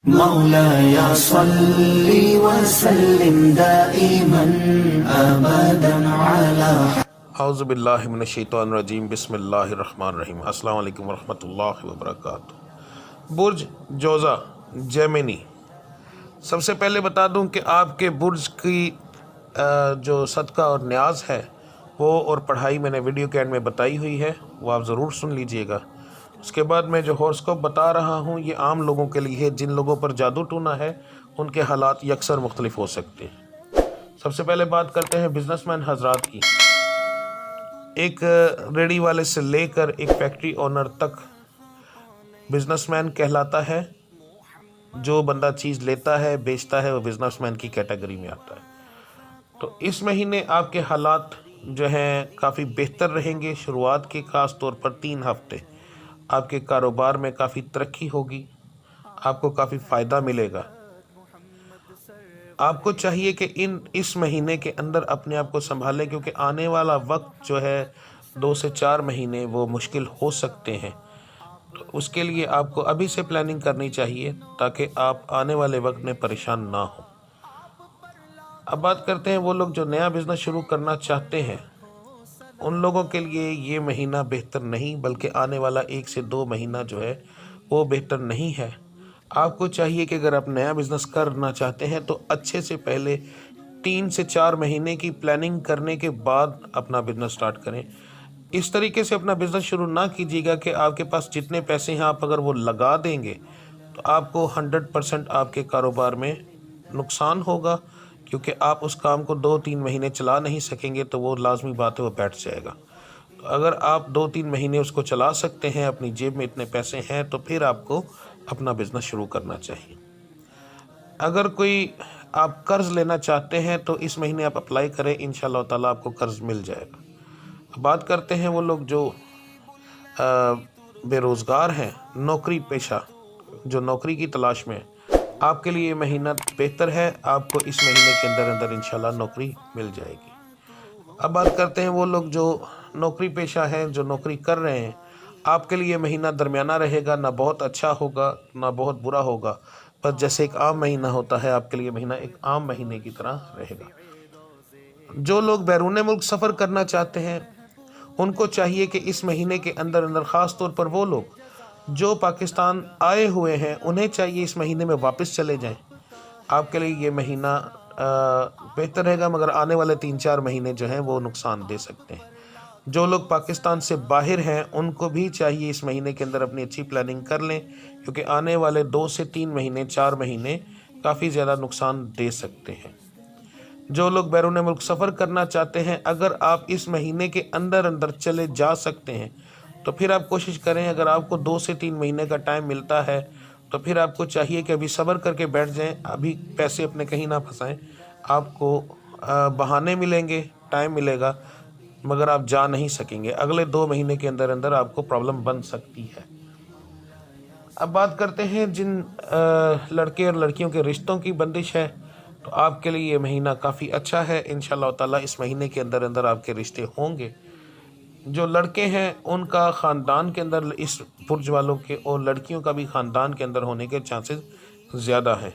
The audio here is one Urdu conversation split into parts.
مولاي صل وسلم دائما ابدا على اعوذ باللہ من الشیطان الرجیم، بسم اللہ الرحمن الرحیم۔ السلام علیکم ورحمۃ اللہ وبرکاتہ۔ برج جوزہ جیمنی، سب سے پہلے بتا دوں کہ آپ کے برج کی جو صدقہ اور نیاز ہے وہ اور پڑھائی میں نے ویڈیو کے اینڈ میں بتائی ہوئی ہے، وہ آپ ضرور سن لیجئے گا۔ اس کے بعد میں جو ہورسکوپ بتا رہا ہوں یہ عام لوگوں کے لیے ہے، جن لوگوں پر جادو ٹونا ہے ان کے حالات یکسر مختلف ہو سکتے ہیں۔ سب سے پہلے بات کرتے ہیں بزنس مین حضرات کی۔ ایک ریڑی والے سے لے کر ایک فیکٹری اونر تک بزنس مین کہلاتا ہے۔ جو بندہ چیز لیتا ہے بیچتا ہے وہ بزنس مین کی کیٹیگری میں آتا ہے۔ تو اس مہینے آپ کے حالات جو ہیں کافی بہتر رہیں گے۔ شروعات کے خاص طور پر 3 ہفتے آپ کے کاروبار میں کافی ترقی ہوگی، آپ کو کافی فائدہ ملے گا۔ آپ کو چاہیے کہ اس مہینے کے اندر اپنے آپ کو سنبھالیں، کیونکہ آنے والا وقت جو ہے 2 سے 4 مہینے وہ مشکل ہو سکتے ہیں۔ تو اس کے لیے آپ کو ابھی سے پلاننگ کرنی چاہیے تاکہ آپ آنے والے وقت میں پریشان نہ ہوں۔ اب بات کرتے ہیں وہ لوگ جو نیا بزنس شروع کرنا چاہتے ہیں، ان لوگوں کے لیے یہ مہینہ بہتر نہیں، بلکہ آنے والا 1 سے 2 مہینہ جو ہے وہ بہتر نہیں ہے۔ آپ کو چاہیے کہ اگر آپ نیا بزنس کرنا چاہتے ہیں تو اچھے سے پہلے 3 سے 4 مہینے کی پلاننگ کرنے کے بعد اپنا بزنس سٹارٹ کریں۔ اس طریقے سے اپنا بزنس شروع نہ کیجیے گا کہ آپ کے پاس جتنے پیسے ہیں آپ اگر وہ لگا دیں گے تو آپ کو 100% آپ کے کاروبار میں نقصان ہوگا، کیونکہ آپ اس کام کو 2-3 مہینے چلا نہیں سکیں گے تو وہ لازمی بات ہے وہ بیٹھ جائے گا۔ تو اگر آپ 2-3 مہینے اس کو چلا سکتے ہیں، اپنی جیب میں اتنے پیسے ہیں، تو پھر آپ کو اپنا بزنس شروع کرنا چاہیے۔ اگر کوئی آپ قرض لینا چاہتے ہیں تو اس مہینے آپ اپلائی کریں، انشاءاللہ تعالیٰ آپ کو قرض مل جائے گا۔ بات کرتے ہیں وہ لوگ جو بے روزگار ہیں، نوکری پیشہ، جو نوکری کی تلاش میں ہیں، آپ کے لیے یہ مہینہ بہتر ہے۔ آپ کو اس مہینے کے اندر اندر انشاءاللہ نوکری مل جائے گی۔ اب بات کرتے ہیں وہ لوگ جو نوکری پیشہ ہیں، جو نوکری کر رہے ہیں، آپ کے لیے مہینہ درمیانہ رہے گا، نہ بہت اچھا ہوگا نہ بہت برا ہوگا، بس جیسے ایک عام مہینہ ہوتا ہے آپ کے لیے مہینہ ایک عام مہینے کی طرح رہے گا۔ جو لوگ بیرون ملک سفر کرنا چاہتے ہیں ان کو چاہیے کہ اس مہینے کے اندر اندر، خاص طور پر وہ لوگ جو پاکستان آئے ہوئے ہیں، انہیں چاہیے اس مہینے میں واپس چلے جائیں۔ آپ کے لیے یہ مہینہ بہتر رہے گا، مگر آنے والے 3-4 مہینے جو ہیں وہ نقصان دے سکتے ہیں۔ جو لوگ پاکستان سے باہر ہیں ان کو بھی چاہیے اس مہینے کے اندر اپنی اچھی پلاننگ کر لیں، کیونکہ آنے والے 2 سے 3 مہینے 4 مہینے کافی زیادہ نقصان دے سکتے ہیں۔ جو لوگ بیرون ملک سفر کرنا چاہتے ہیں، اگر آپ اس مہینے کے اندر اندر چلے جا سکتے ہیں تو پھر آپ کوشش کریں، اگر آپ کو 2 سے 3 مہینے کا ٹائم ملتا ہے تو پھر آپ کو چاہیے کہ ابھی صبر کر کے بیٹھ جائیں، ابھی پیسے اپنے کہیں نہ پھنسائیں۔ آپ کو بہانے ملیں گے، ٹائم ملے گا، مگر آپ جا نہیں سکیں گے۔ اگلے 2 مہینے کے اندر اندر آپ کو پرابلم بن سکتی ہے۔ اب بات کرتے ہیں جن لڑکے اور لڑکیوں کے رشتوں کی بندش ہے، تو آپ کے لیے یہ مہینہ کافی اچھا ہے۔ انشاءاللہ تعالیٰ اس مہینے کے اندر اندر آپ کے رشتے ہوں گے۔ جو لڑکے ہیں ان کا خاندان کے اندر، اس برج والوں کے، اور لڑکیوں کا بھی خاندان کے اندر ہونے کے چانسز زیادہ ہیں،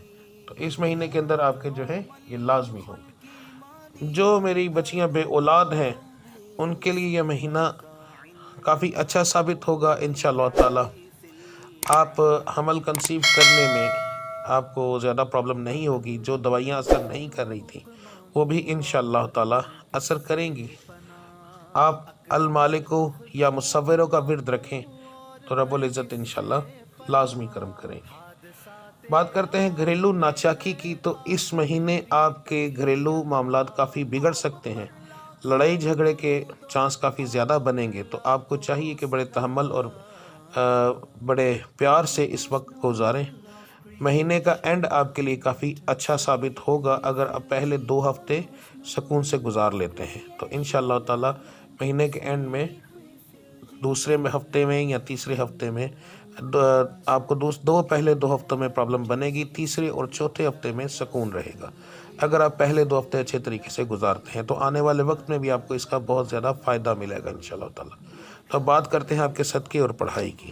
تو اس مہینے کے اندر آپ کے جو ہے یہ لازمی ہوں گے۔ جو میری بچیاں بے اولاد ہیں ان کے لیے یہ مہینہ کافی اچھا ثابت ہوگا انشاءاللہ تعالیٰ۔ آپ حمل کنسیو کرنے میں آپ کو زیادہ پرابلم نہیں ہوگی، جو دوائیاں اثر نہیں کر رہی تھیں وہ بھی انشاءاللہ تعالیٰ اثر کریں گی۔ آپ المالکو یا مصوروں کا ورد رکھیں تو رب العزت انشاءاللہ لازمی کرم کریں گے۔ بات کرتے ہیں گھریلو ناچاکی کی، تو اس مہینے آپ کے گھریلو معاملات کافی بگڑ سکتے ہیں، لڑائی جھگڑے کے چانس کافی زیادہ بنیں گے، تو آپ کو چاہیے کہ بڑے تحمل اور بڑے پیار سے اس وقت گزاریں۔ مہینے کا اینڈ آپ کے لیے کافی اچھا ثابت ہوگا اگر آپ پہلے 2 ہفتے سکون سے گزار لیتے ہیں، تو انشاءاللہ تعالیٰ مہینے کے اینڈ میں دوسرے ہفتے میں یا تیسرے ہفتے میں آپ کو پہلے 2 ہفتوں میں پرابلم بنے گی، تیسرے اور چوتھے ہفتے میں سکون رہے گا۔ اگر آپ پہلے 2 ہفتے اچھے طریقے سے گزارتے ہیں تو آنے والے وقت میں بھی آپ کو اس کا بہت زیادہ فائدہ ملے گا انشاءاللہ تعالیٰ۔ تو اب بات کرتے ہیں آپ کے صدقے اور پڑھائی کی۔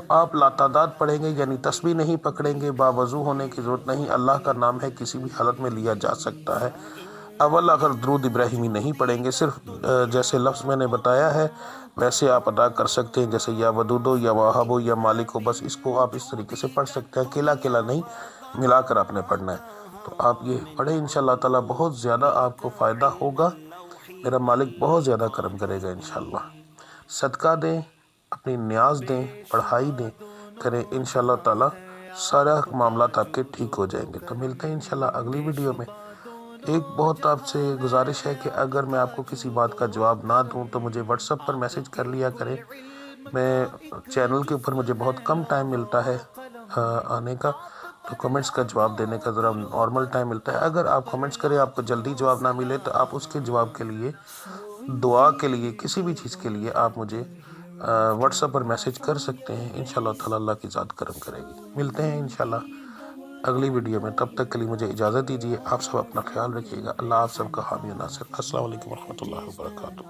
تو آپ لاتعداد پڑھیں گے، یعنی تسبیح نہیں پکڑیں گے، باوضو ہونے کی ضرورت نہیں، اللہ کا نام ہے کسی بھی حالت میں لیا جا سکتا ہے۔ اول اگر درود ابراہیمی نہیں پڑھیں گے، صرف جیسے لفظ میں نے بتایا ہے ویسے آپ ادا کر سکتے ہیں، جیسے یا ودودو یا واہبو یا مالک ہو، بس اس کو آپ اس طریقے سے پڑھ سکتے ہیں، اکیلا اکیلا نہیں، ملا کر آپ نے پڑھنا ہے۔ تو آپ یہ پڑھیں، انشاءاللہ تعالیٰ بہت زیادہ آپ کو فائدہ ہوگا، میرا مالک بہت زیادہ کرم کرے گا انشاءاللہ۔ صدقہ دیں، اپنی نیاز دیں، پڑھائی دیں کریں، انشاءاللہ تعالیٰ سارا معاملات آپ کے ٹھیک ہو جائیں گے۔ تو ملتے ہیں انشاءاللہ اگلی ویڈیو میں۔ ایک بہت آپ سے گزارش ہے کہ اگر میں آپ کو کسی بات کا جواب نہ دوں تو مجھے واٹس ایپ پر میسج کر لیا کریں، میں چینل کے اوپر مجھے بہت کم ٹائم ملتا ہے آنے کا، تو کمنٹس کا جواب دینے کا ذرا نارمل ٹائم ملتا ہے۔ اگر آپ کمنٹس کریں آپ کو جلدی جواب نہ ملے تو آپ اس کے جواب کے لیے، دعا کے لیے، کسی بھی چیز کے لیے آپ مجھے واٹس ایپ پر میسج کر سکتے ہیں، انشاءاللہ تعالیٰ اللہ کی ذات کرم کرے گی۔ ملتے ہیں انشاءاللہ اگلی ویڈیو میں، تب تک کے لیے مجھے اجازت دیجیے۔ آپ سب اپنا خیال رکھیے گا، اللہ آپ سب کا حامی و ناصر۔ السلام علیکم ورحمۃ اللہ وبرکاتہ۔